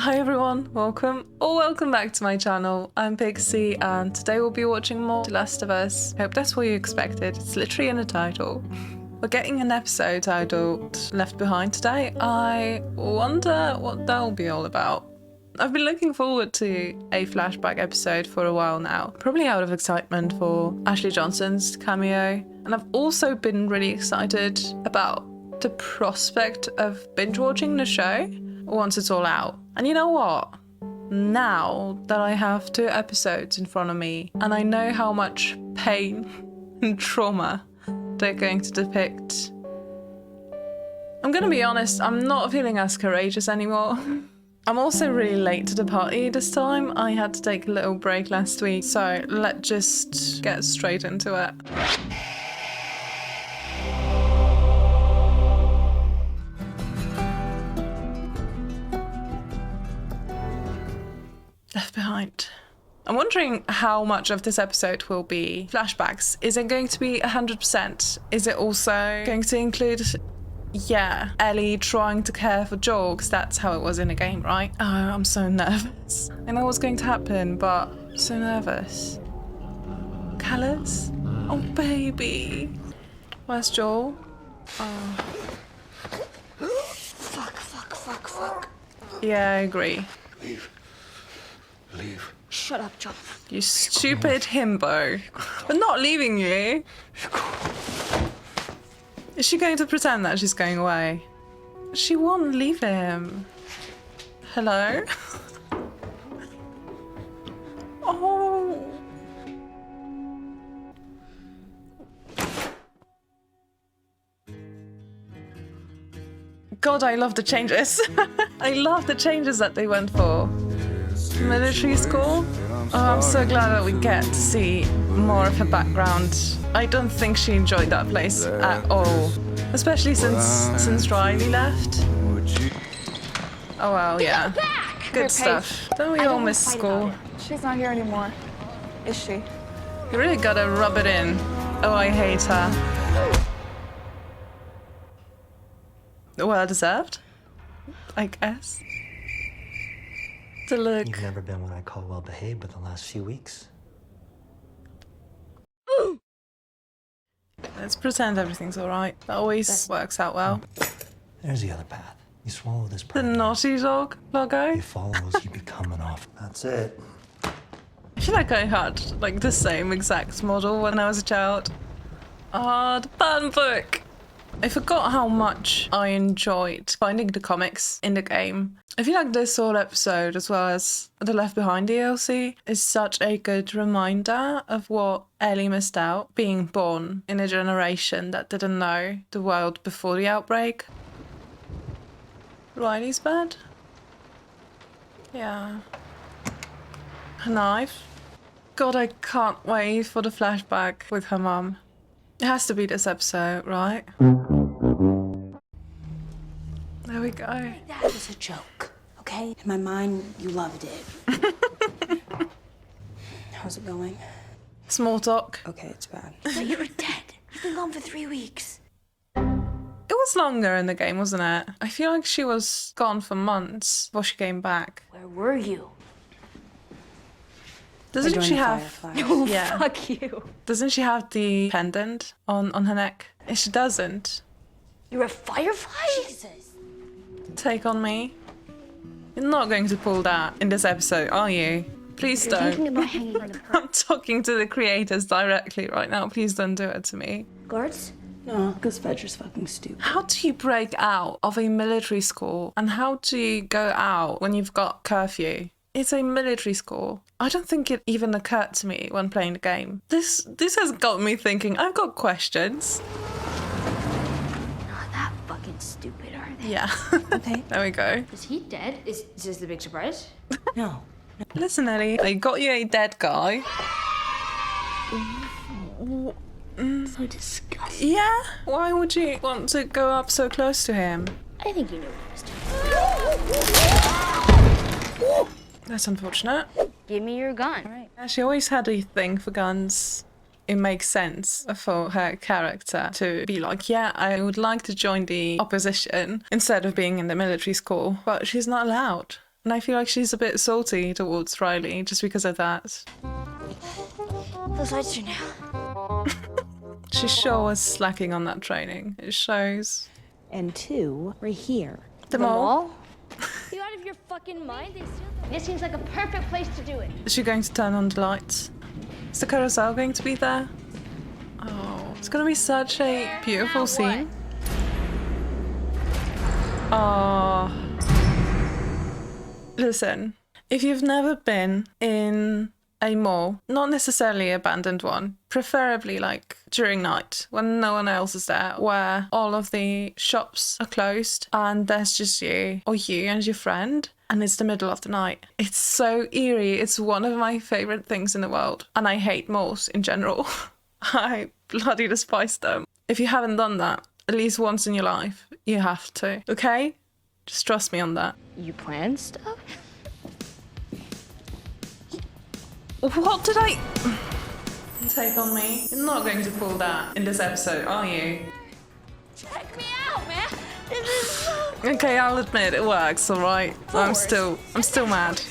Hi everyone, welcome back to my channel. I'm Pixie and today we'll be watching more The Last of Us. Hope that's what you expected, it's literally in the title. We're getting an episode titled Left Behind today. I wonder what that'll be all about. I've been looking forward to a flashback episode for a while now, probably out of excitement for Ashley Johnson's cameo, and I've also been really excited about the prospect of binge watching the show once it's all out. And you know what? Now that I have 2 episodes in front of me and I know how much pain and trauma they're going to depict, I'm gonna be honest, I'm not feeling as courageous anymore. I'm also really late to the party this time. I had to take a little break last week, so let's just get straight into it. Left Behind. I'm wondering how much of this episode will be flashbacks. Is it going to be 100%? Is it also going to include, Ellie trying to care for Joel, because that's how it was in the game, right? Oh, I'm so nervous. I know what's going to happen, but I'm so nervous. Callus? Oh, baby. Where's Joel? Oh. Fuck. Yeah, I agree. Leave. Shut up, John. You stupid himbo. We're not leaving you. Is she going to pretend that she's going away? She won't leave him. Hello? Oh. God, I love the changes. I love the changes that they went for. Military school? Oh, I'm so glad that we get to see more of her background. I don't think she enjoyed that place at all, especially since Riley left. Oh well, yeah. Good stuff. Don't we all miss school? She's not here anymore, is she? You really gotta rub it in. Oh, I hate her. Well deserved, I guess. To look. You've never been what I call well behaved, but the last few weeks. Let's pretend everything's alright. That always works out well. There's the other path. You swallow this The pride. naughty dog logo. You follow as you become an off. That's it. I feel like I had like the same exact model when I was a child. Ah, the fan book. I forgot how much I enjoyed finding the comics in the game. I feel like this whole episode, as well as the Left Behind DLC, is such a good reminder of what Ellie missed out, being born in a generation that didn't know the world before the outbreak. Riley's bed? Yeah. A knife? God, I can't wait for the flashback with her mum. It has to be this episode, right? There we go. That was a joke, okay? In my mind, you loved it. How's it going? Small talk. Okay, it's bad. But you were dead. You've been gone for 3 weeks. It was longer in the game, wasn't it? I feel like she was gone for months before she came back. Where were you? Doesn't she have... Oh, Yeah. fuck you. Doesn't she have the pendant on her neck? If she doesn't, You're a firefly? Jesus. take on me. You're not going to pull that in this episode, are you? Please You're thinking don't. about hanging in the park. I'm talking to the creators directly right now. Please don't do it to me. Guards? No, because Fedra's fucking stupid. How do you break out of a military school? And how do you go out when you've got curfew? It's a military school. I don't think it even occurred to me when playing the game. This has got me thinking. I've got questions. Not that fucking stupid, are they? Yeah. Okay. There we go. Is he dead? Is this the big surprise? No. Listen, Ellie, I got you a dead guy. So disgusting. Yeah? Why would you want to go up so close to him? I think you knew what he was doing. That's unfortunate. Give me your gun. All right. Yeah, she always had a thing for guns. It makes sense for her character to be like, yeah, I would like to join the opposition instead of being in the military school, but she's not allowed. And I feel like she's a bit salty towards Riley just because of that. Those lights are now. She sure was slacking on that training. It shows. And 2 right here. The mall? You out of your fucking mind? This seems like a perfect place to do it. Is she going to turn on the lights? Is the carousel going to be there? Oh, it's gonna be such a beautiful scene. Oh. Listen, if you've never been in a mall, not necessarily abandoned one, preferably like during night when no one else is there, where all of the shops are closed and there's just you or you and your friend, and it's the middle of the night. It's so eerie. It's one of my favorite things in the world, and I hate malls in general. I bloody despise them. If you haven't done that at least once in your life, you have to, okay? Just trust me on that. You plan stuff? What did I take on me? You're not going to pull that in this episode, are you? Check me out, man. This is so... Okay, I'll admit it works, all right. I'm still mad.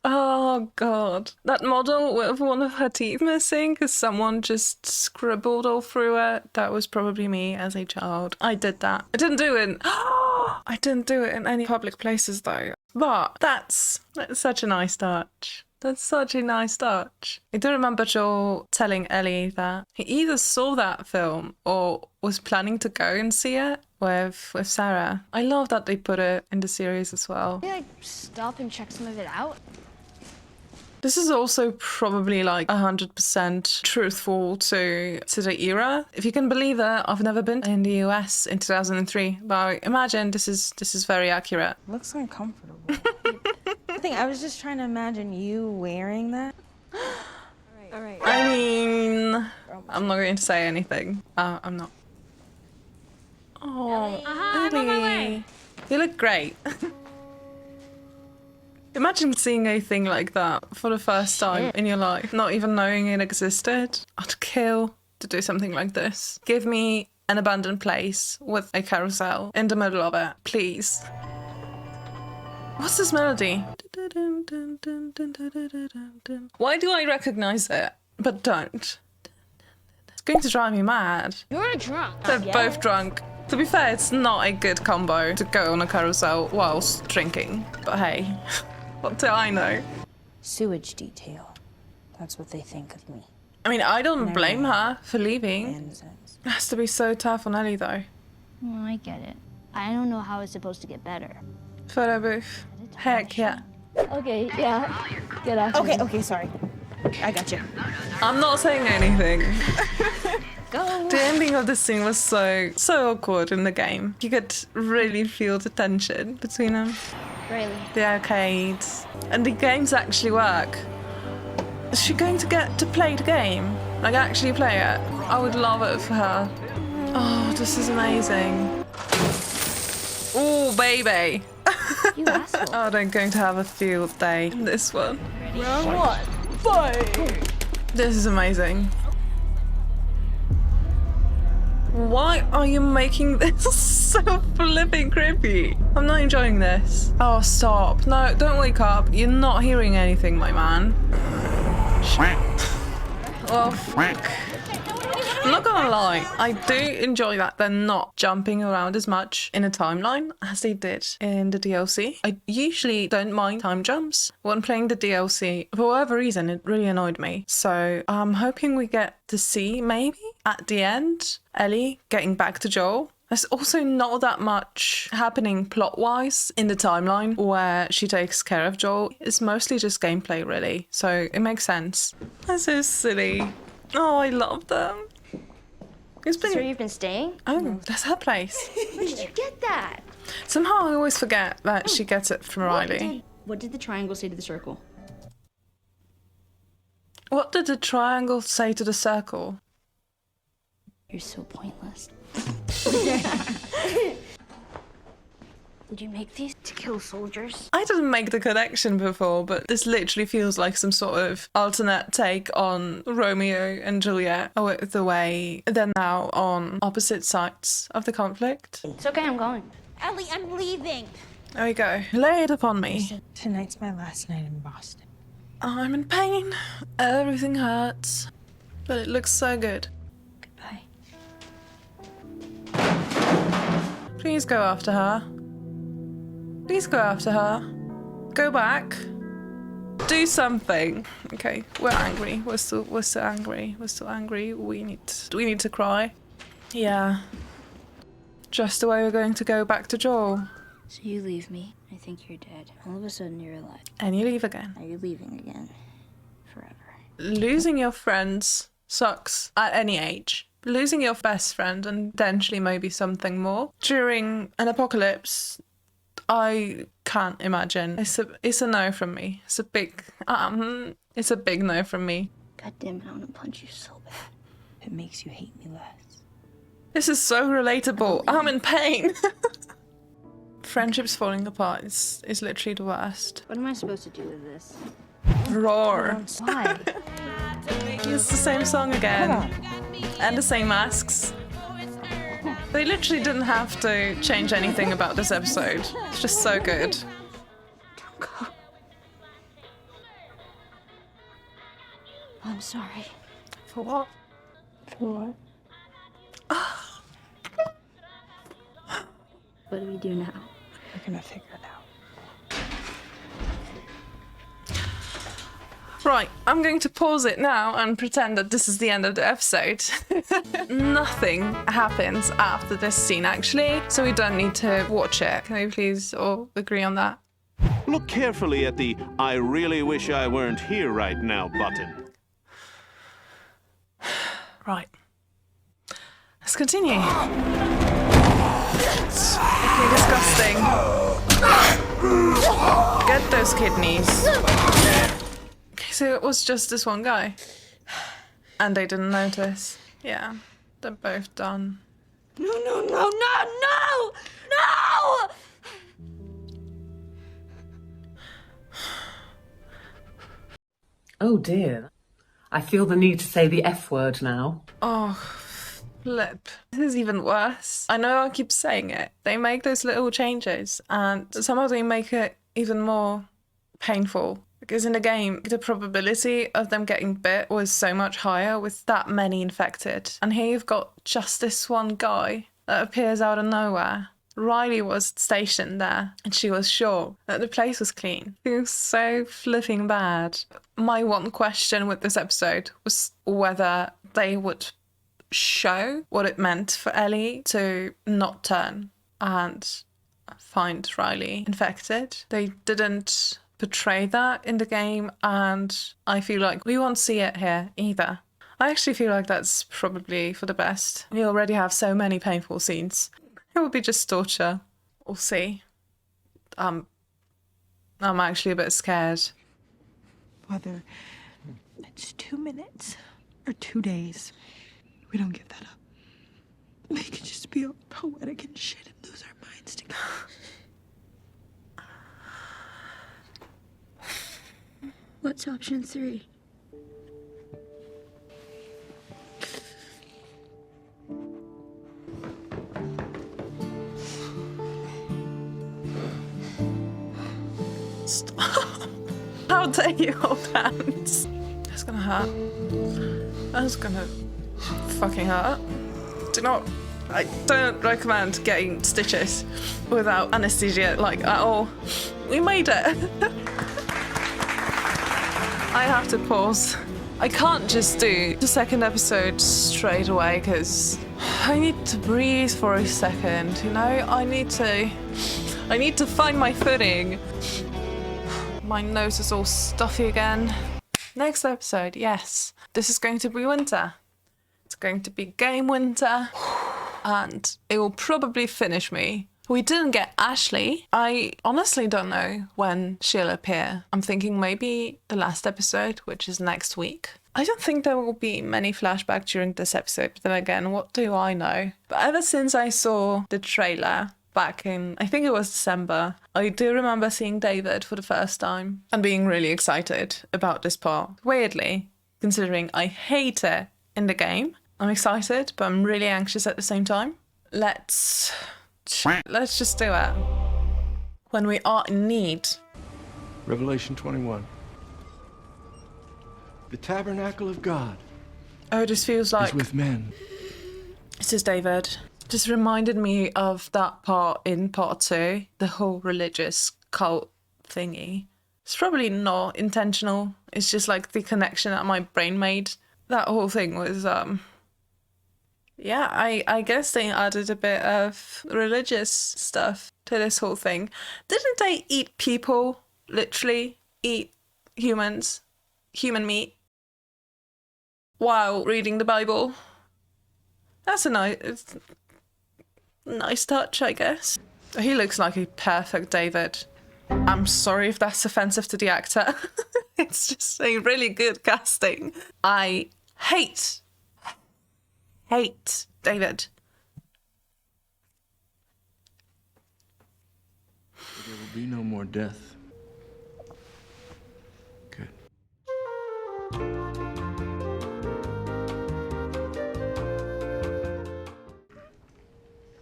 Oh god, that model with one of her teeth missing because someone just scribbled all through it. That was probably me as a child. I did that. I didn't do it. I didn't do it in any public places though. But that's such a nice touch. That's such a nice touch. I do remember Joel telling Ellie that he either saw that film or was planning to go and see it with Sarah. I love that they put it in the series as well. Maybe, like, stop and check some of it out. This is also probably like 100% truthful to the era. If you can believe it, I've never been in the US in 2003, but I imagine this is very accurate. Looks uncomfortable. I was just trying to imagine you wearing that. All right. I mean, I'm not going to say anything. I'm not. Oh, I'm on my way. You look great. Imagine seeing a thing like that for the first time in your life, not even knowing it existed. I'd kill to do something like this. Give me an abandoned place with a carousel in the middle of it, please. What's this melody? Why do I recognize it, but don't? It's going to drive me mad. You're drunk. They're both drunk. To be fair, it's not a good combo to go on a carousel whilst drinking, but hey. What do I know? Sewage detail. That's what they think of me. I mean, I don't blame her for leaving. It It has to be so tough on Ellie, though. Well, I get it. I don't know how it's supposed to get better. Photo booth. Heck yeah. Okay, yeah. Get out. Okay, sorry. I got you. I'm not saying anything. Go. The ending of this scene was so awkward in the game. You could really feel the tension between them. Really? The arcades. And the games actually work. Is she going to get to play the game? Like, actually play it? I would love it for her. Oh, this is amazing. Oh, baby. You asshole. Oh, they're going to have a field day in this one. Round 1. Fight! This is amazing. Why are you making this so flipping creepy? I'm not enjoying this. Oh, stop. No, don't wake up. You're not hearing anything, my man. Oh, fuck. I'm not gonna lie, I do enjoy that they're not jumping around as much in a timeline as they did in the DLC. I usually don't mind time jumps. When playing the DLC, for whatever reason, it really annoyed me. So I'm hoping we get to see, maybe, at the end, Ellie getting back to Joel. There's also not that much happening plot-wise in the timeline where she takes care of Joel. It's mostly just gameplay, really. So it makes sense. That's so silly. Oh, I love them. It's been... So you've been staying? Oh, that's her place. Where did you get that? Somehow I always forget that she gets it from Riley. What did the triangle say to the circle? What did the triangle say to the circle? You're so pointless. Did you make these to kill soldiers? I didn't make the connection before, but this literally feels like some sort of alternate take on Romeo and Juliet, the way they're now on opposite sides of the conflict. It's okay, I'm going. Ellie, I'm leaving. There we go. Lay it upon me. Tonight's my last night in Boston. I'm in pain. Everything hurts. But it looks so good. Goodbye. Please go after her. Please go after her. Go back. Do something. Okay, we're angry. We're still angry. We're still angry. We need to cry. Yeah. Just the way we're going to go back to Joel. So you leave me. I think you're dead. All of a sudden you're alive. And you leave again. Now you're leaving again. Forever. Losing your friends sucks at any age. Losing your best friend and potentially maybe something more during an apocalypse, I can't imagine. It's a no from me. It's a big no from me. God damn it, I want to punch you so bad. It makes you hate me less. This is so relatable. I'm in pain. Friendships falling apart is literally the worst. What am I supposed to do with this? Roar. Why? It's the same song again. And the same masks. They literally didn't have to change anything about this episode. It's just so good. Don't go. I'm sorry. For what? For what? What do we do now? We're gonna figure it out. Right, I'm going to pause it now and pretend that this is the end of the episode. Nothing happens after this scene, actually, so we don't need to watch it. Can we please all agree on that? Look carefully at the "I really wish I weren't here right now" button. Right. Let's continue. Okay, disgusting. Get those kidneys. Okay, so it was just this one guy. And they didn't notice. Yeah, they're both done. No, no, no, no, no! No! Oh dear. I feel the need to say the F word now. Oh, flip. This is even worse. I know I keep saying it. They make those little changes and somehow they make it even more painful. Because in the game, the probability of them getting bit was so much higher with that many infected. And here you've got just this one guy that appears out of nowhere. Riley was stationed there and she was sure that the place was clean. It was so flipping bad. My one question with this episode was whether they would show what it meant for Ellie to not turn and find Riley infected. They didn't portray that in the game and I feel like we won't see it here either. I actually feel like that's probably for the best. We already have so many painful scenes. It would be just torture. We'll see. I'm actually a bit scared. Whether it's 2 minutes or 2 days, we don't give that up. We could just be all poetic and shit and lose our minds together. What's option 3? Stop. How dare you hold hands? That's gonna hurt. That's gonna fucking hurt. I don't recommend getting stitches without anesthesia, like, at all. We made it. I have to pause. I can't just do the second episode straight away because I need to breathe for a second, you know? I need to find my footing. My nose is all stuffy again. Next episode, yes. This is going to be winter. It's going to be game winter. And it will probably finish me. We didn't get Ashley. I honestly don't know when she'll appear. I'm thinking maybe the last episode, which is next week. I don't think there will be many flashbacks during this episode, but then again, what do I know? But ever since I saw the trailer back in, I think it was December, I do remember seeing David for the first time and being really excited about this part. Weirdly, considering I hate it in the game, I'm excited, but I'm really anxious at the same time. Let's Let's just do it. When we are in need. Revelation 21. The tabernacle of God Oh, this feels like is with men. this is David. Just reminded me of that part in part 2, the whole religious cult thingy. It's probably not intentional. It's just like the connection that my brain made. That whole thing was, yeah, I guess they added a bit of religious stuff to this whole thing. Didn't they eat people? Literally eat humans, human meat, while reading the Bible? That's a nice touch, I guess. He looks like a perfect David. I'm sorry if that's offensive to the actor. It's just a really good casting. I hate David. There will be no more death. Good.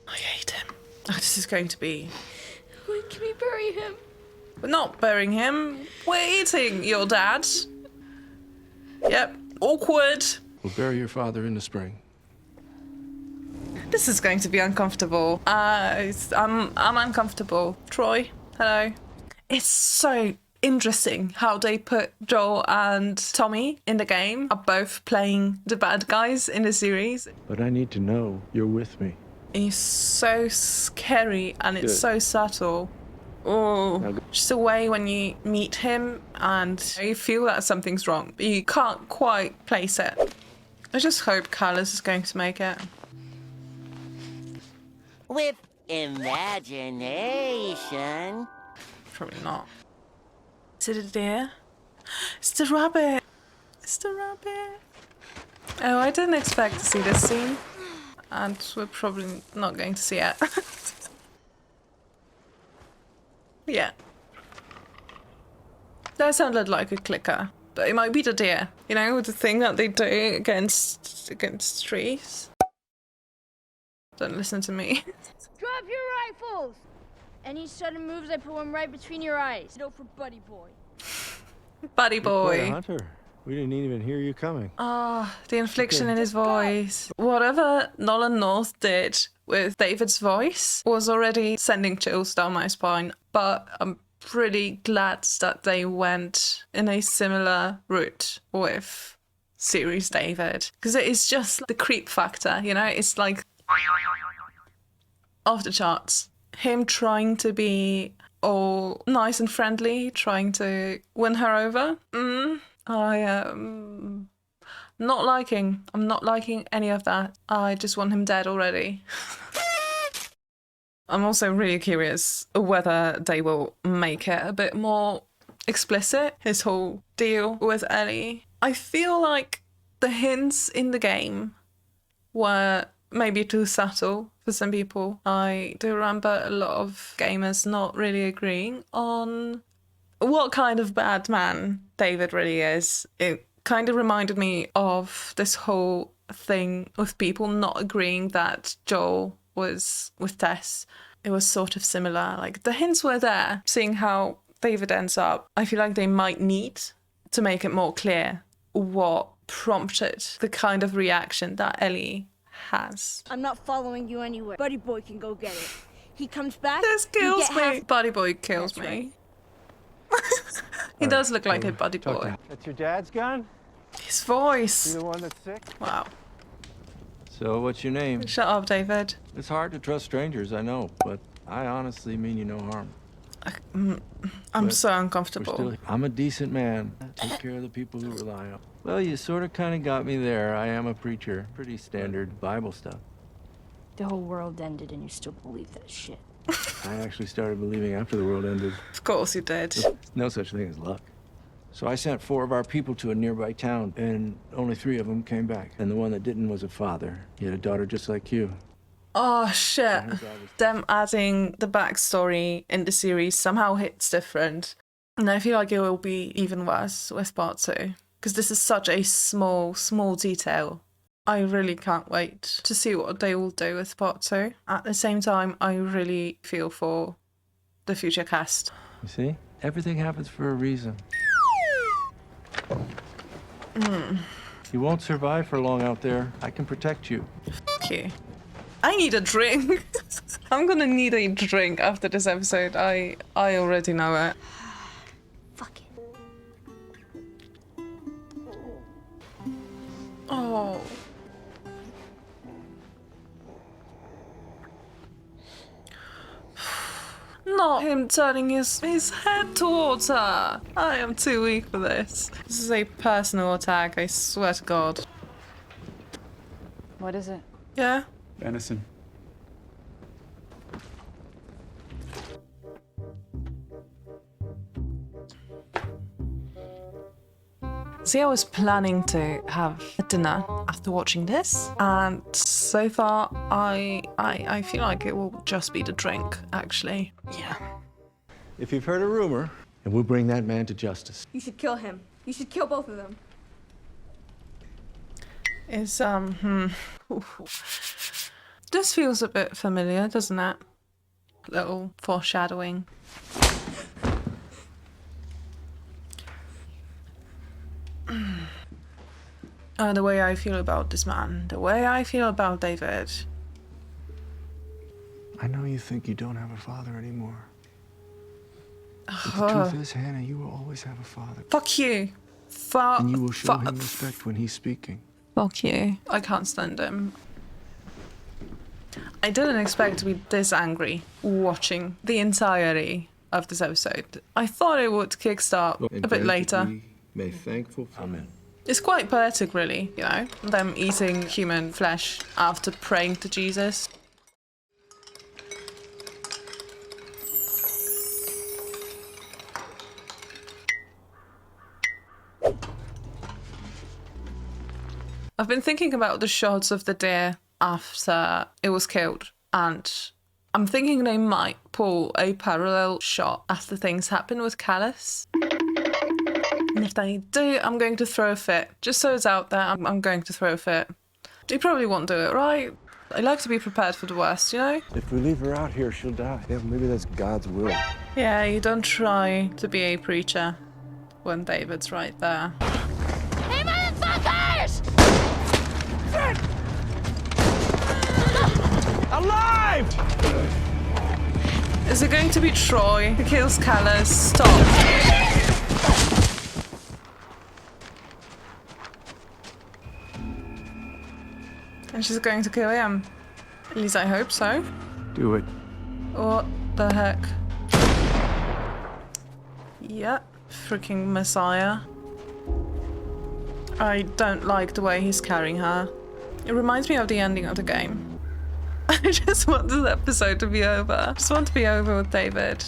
I hate him. Oh, this is going to be... When can we bury him? We're not burying him. We're eating your dad. Yep. Awkward. We'll bury your father in the spring. This is going to be uncomfortable. I'm uncomfortable. Troy, hello. It's so interesting how they put Joel and Tommy in the game are both playing the bad guys in the series. But I need to know you're with me. He's so scary and it's Good. so subtle. Oh, just the way when you meet him and you feel that something's wrong, but you can't quite place it. I just hope Callus is going to make it. With imagination. Probably not. Is it a deer? It's the rabbit. It's the rabbit. Oh, I didn't expect to see this scene. And we're probably not going to see it. Yeah. That sounded like a clicker. But it might be the deer. You know, the thing that they do against trees. Don't listen to me. Drop your rifles! Any sudden moves, I put one right between your eyes. No for Buddy Boy. Buddy boy. Hunter, we didn't even hear you coming. Ah, the inflection in his voice. Whatever Nolan North did with David's voice was already sending chills down my spine. But I'm pretty glad that they went in a similar route with series David. Because it is just the creep factor, you know? It's like off the charts. Him trying to be all nice and friendly, trying to win her over. I am not liking. I'm not liking any of that. I just want him dead already. I'm also really curious whether they will make it a bit more explicit, his whole deal with Ellie. I feel like the hints in the game were maybe too subtle for some people. I do remember a lot of gamers not really agreeing on what kind of bad man David really is. It kind of reminded me of this whole thing with people not agreeing that Joel was with Tess. It was sort of similar. Like, the hints were there. Seeing how David ends up, I feel like they might need to make it more clear what prompted the kind of reaction that Ellie has. I'm not following you anywhere. Buddy Boy can go get it. He comes back. This kills you me. get half- Buddy boy kills me. He does look like a buddy boy. That's your dad's gun? His voice. You the one that's sick? Wow. So, what's your name? Shut up, David. It's hard to trust strangers, I know, but I honestly mean you no harm. I'm But so We're uncomfortable. still, I'm a decent man. Take care of the people who rely on. Well, you sort of kind of got me there. I am a preacher. Pretty standard Bible stuff. The whole world ended and you still believe that shit. I actually started believing after the world ended. Of course you did. There's no such thing as luck. So I sent 4 of our people to a nearby town, and only 3 of them came back. And the one that didn't was a father. He had a daughter just like you. Oh shit. Them adding the backstory in the series somehow hits different. And I feel like it will be even worse with part 2. Because this is such a small detail. I really can't wait to see what they will do with part 2. At the same time, I really feel for the future cast. You see? Everything happens for a reason. You won't survive for long out there. I can protect you. Fuck you. I need a drink. I'm gonna need a drink after this episode. I already know it. Fuck it. Oh. Not him turning his head towards her. I am too weak for this. This is a personal attack, I swear to God. What is it? Yeah? Venison. See, I was planning to have a dinner after watching this, and so far I feel like it will just be the drink, actually. Yeah. If you've heard a rumor, and we'll bring that man to justice. You should kill him. You should kill both of them. Is This feels a bit familiar, doesn't it? Little foreshadowing. The way I feel about this man, the way I feel about David. I know you think you don't have a father anymore. But the truth is, Hannah, you will always have a father. Fuck you. And you will show him respect when he's speaking. Fuck you. I can't stand him. I didn't expect to be this angry watching the entirety of this episode. I thought it would kickstart a bit later. May thankful. Amen. It's quite poetic, really, you know, them eating human flesh after praying to Jesus. I've been thinking about the shots of the deer after it was killed, and I'm thinking they might pull a parallel shot after things happen with Callus. And if they do, I'm going to throw a fit. Just so it's out there, I'm going to throw a fit. They probably won't do it, right? I like to be prepared for the worst, you know? If we leave her out here, she'll die. Yeah, maybe that's God's will. Yeah, you don't try to be a preacher when David's right there. Hey, motherfuckers! Alive! Is it going to be Troy who kills Callus? Stop. And she's going to kill him. At least I hope so. Do it. What the heck? Yeah, freaking Messiah. I don't like the way he's carrying her. It reminds me of the ending of the game. I just want this episode to be over. I just want to be over with David.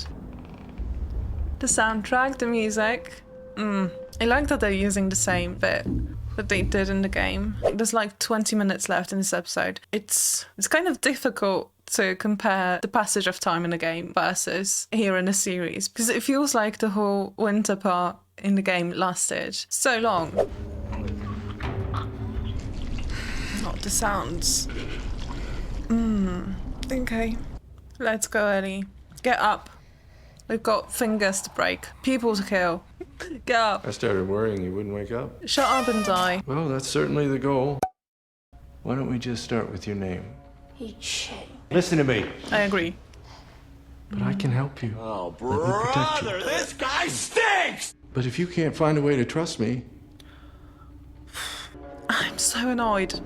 The soundtrack, the music. I like that they're using the same bit that they did in the game. There's like 20 minutes left in this episode. It's kind of difficult to compare the passage of time in the game versus here in the series, because it feels like the whole winter part in the game lasted so long. Not the sounds. Okay. Let's go, Ellie. Get up. We've got fingers to break. People to kill. Get up. I started worrying you wouldn't wake up. Shut up and die. Well, that's certainly the goal. Why don't we just start with your name? Eat shit. Listen to me. I agree. But I can help you. Oh, Let me protect you. brother, this guy stinks! But if you can't find a way to trust me... I'm so annoyed.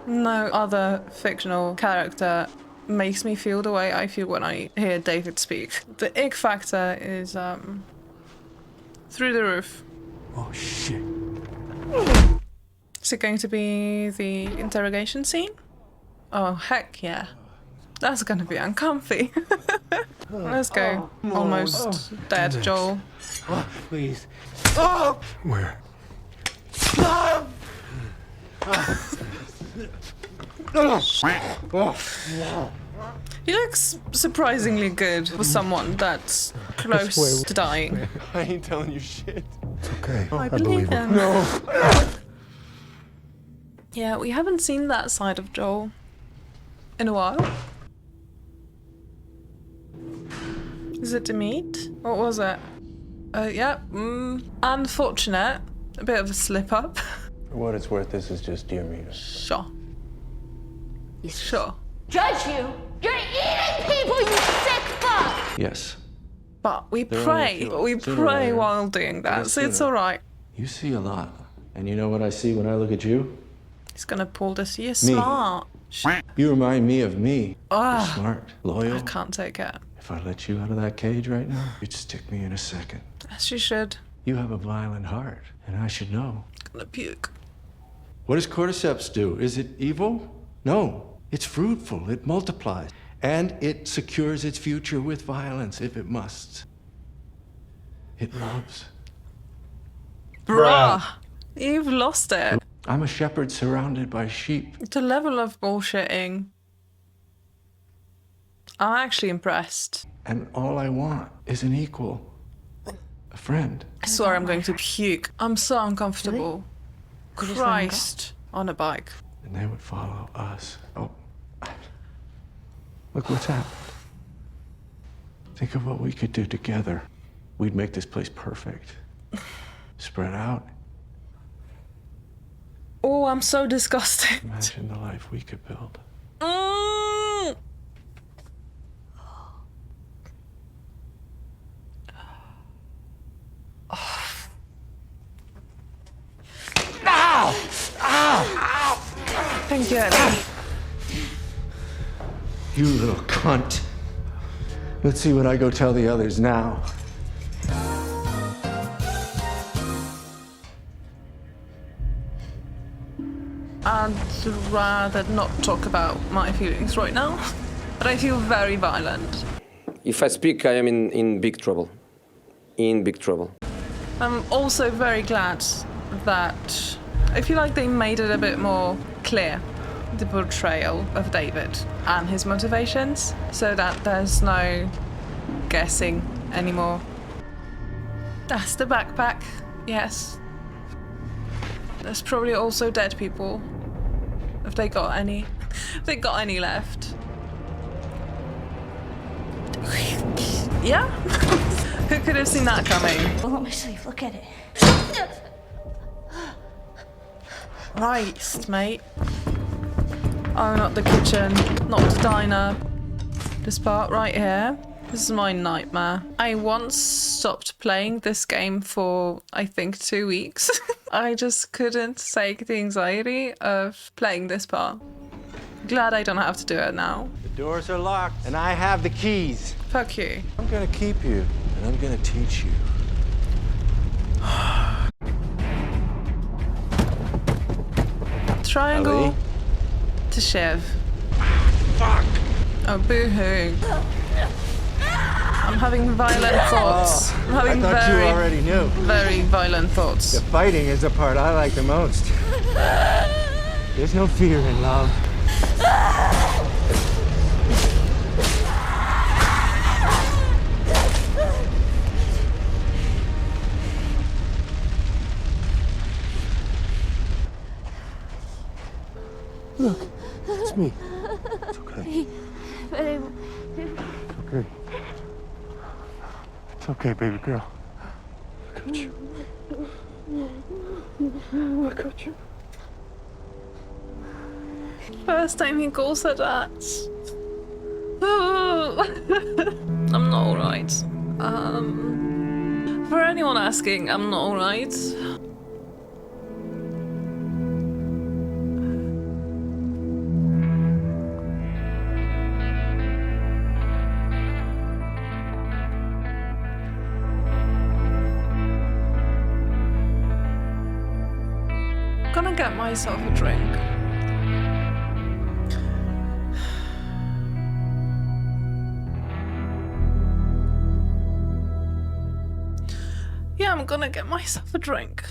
No other fictional character makes me feel the way I feel when I hear David speak. The ick factor is through the roof. Oh, shit. Is it going to be the interrogation scene? Oh, heck yeah. That's gonna be uncomfy. Let's go. Almost dead, Joel. Oh, please. Oh! Where? He looks surprisingly good for someone that's close to dying. I ain't telling you shit. It's okay. I believe him. Yeah, we haven't seen that side of Joel in a while. Is it Demeet? What was it? Yeah, unfortunate. A bit of a slip up. For what it's worth, this is just dear meat. Sure. Sure. Judge you? You're eating people, you sick fuck! Yes. But we They're pray. only But we sooner or pray later. while doing that, so it's Sooner. alright. You see a lot. And you know what I see when I look at you? He's gonna pull this. You're smart. You remind me of me. Ah. You're smart, loyal. I can't take it. If I let you out of that cage right now, you'd stick me in a second. As you should. You have a violent heart, and I should know. Gonna puke. What does cordyceps do? Is it evil? No. It's fruitful. It multiplies. And it secures its future with violence if it must. It loves. Bruh. You've lost it. I'm a shepherd surrounded by sheep. The level of bullshitting. I'm actually impressed. And all I want is an equal. A friend. I swear I'm going to puke. I'm so uncomfortable. Christ. On a bike. And they would follow us. Oh. Look what's happened. Think of what we could do together. We'd make this place perfect. Spread out. Oh, I'm so disgusted. Imagine the life we could build. Mm. Thank you, Eddie. You little cunt. Let's see what I go tell the others now. I'd rather not talk about my feelings right now, but I feel very violent. If I speak, I am in big trouble. In big trouble. I'm also very glad that I feel like they made it a bit more clear, the portrayal of David and his motivations, so that there's no guessing anymore. That's the backpack, yes. There's probably also dead people, if they got any left. Yeah? Who could have seen that coming? Look at my sleeve, look at it. Christ, mate. Oh, not the kitchen, not the diner. This part right here. This is my nightmare. I once stopped playing this game for, I think, 2 weeks. I just couldn't take the anxiety of playing this part. Glad I don't have to do it now. The doors are locked, and I have the keys. Fuck you. I'm gonna keep you, and I'm gonna teach you. Triangle Ellie? to Shiv. Fuck! Oh, boo-hoo. I'm having violent thoughts. I'm having I thought you already knew. very violent thoughts. The fighting is the part I like the most. There's no fear in love. Look, it's me. It's okay. Babe. Okay. It's okay, baby girl. I got you. I got you. First time he calls her that. I'm not alright. For anyone asking, I'm not alright. Gonna get myself a drink. Yeah, I'm gonna get myself a drink.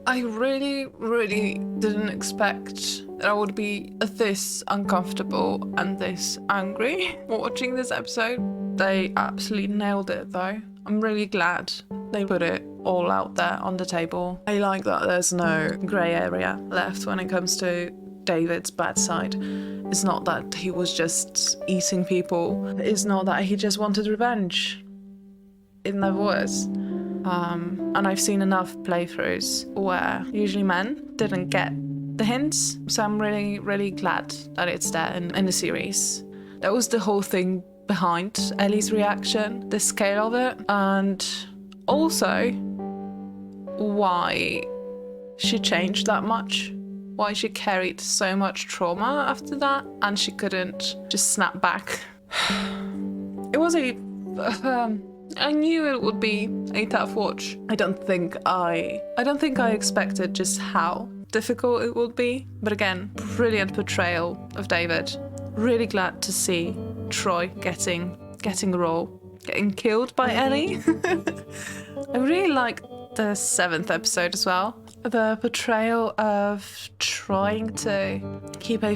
I really didn't expect that I would be this uncomfortable and this angry watching this episode. They absolutely nailed it though. I'm really glad They put it all out there on the table. I like that there's no grey area left when it comes to David's bad side. It's not that he was just eating people. It's not that he just wanted revenge. It never was. And I've seen enough playthroughs where usually men didn't get the hints. So I'm really, really glad that it's there in the series. That was the whole thing behind Ellie's reaction, the scale of it, and also why she changed that much, why she carried so much trauma after that, and she couldn't just snap back. It was I knew it would be a tough watch. I don't think I expected just how difficult it would be. But again, brilliant portrayal of David. Really glad to see Troy getting a role, getting killed by Ellie. I really like the 7th episode as well. The portrayal of trying to keep a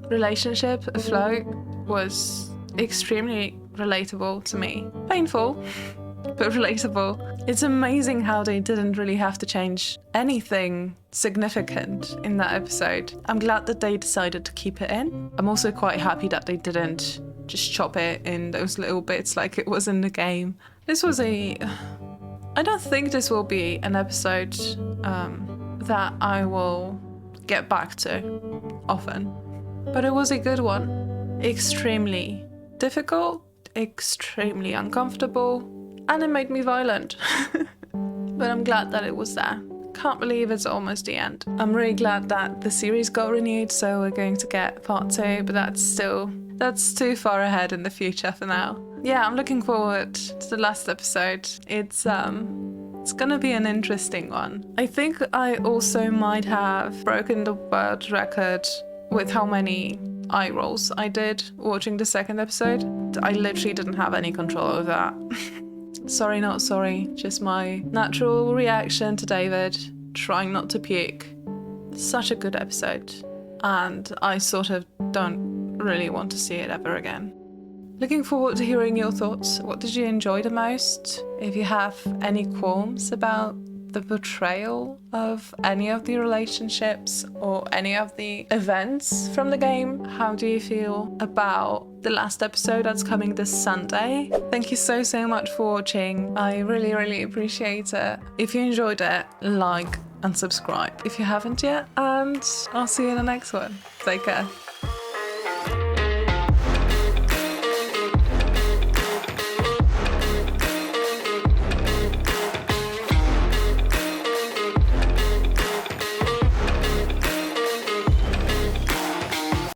relationship afloat was extremely relatable to me. Painful, but relatable. It's amazing how they didn't really have to change anything significant in that episode. I'm glad that they decided to keep it in. I'm also quite happy that they didn't just chop it in those little bits like it was in the game. I don't think this will be an episode that I will get back to often, but it was a good one. Extremely difficult, extremely uncomfortable, and it made me violent. But I'm glad that it was there. Can't believe it's almost the end. I'm really glad that the series got renewed, so we're going to get part 2, but that's too far ahead in the future for now. Yeah, I'm looking forward to the last episode. It's gonna be an interesting one. I think I also might have broken the world record with how many eye rolls I did watching the 2nd episode. I literally didn't have any control over that. Sorry, not sorry, just my natural reaction to David, trying not to puke. Such a good episode, and I sort of don't really want to see it ever again. Looking forward to hearing your thoughts. What did you enjoy the most? If you have any qualms about the portrayal of any of the relationships or any of the events from the game, how do you feel about the last episode that's coming this Sunday? Thank you so much for watching. I really, really appreciate it. If you enjoyed it, like and subscribe if you haven't yet, and I'll see you in the next one. Take care.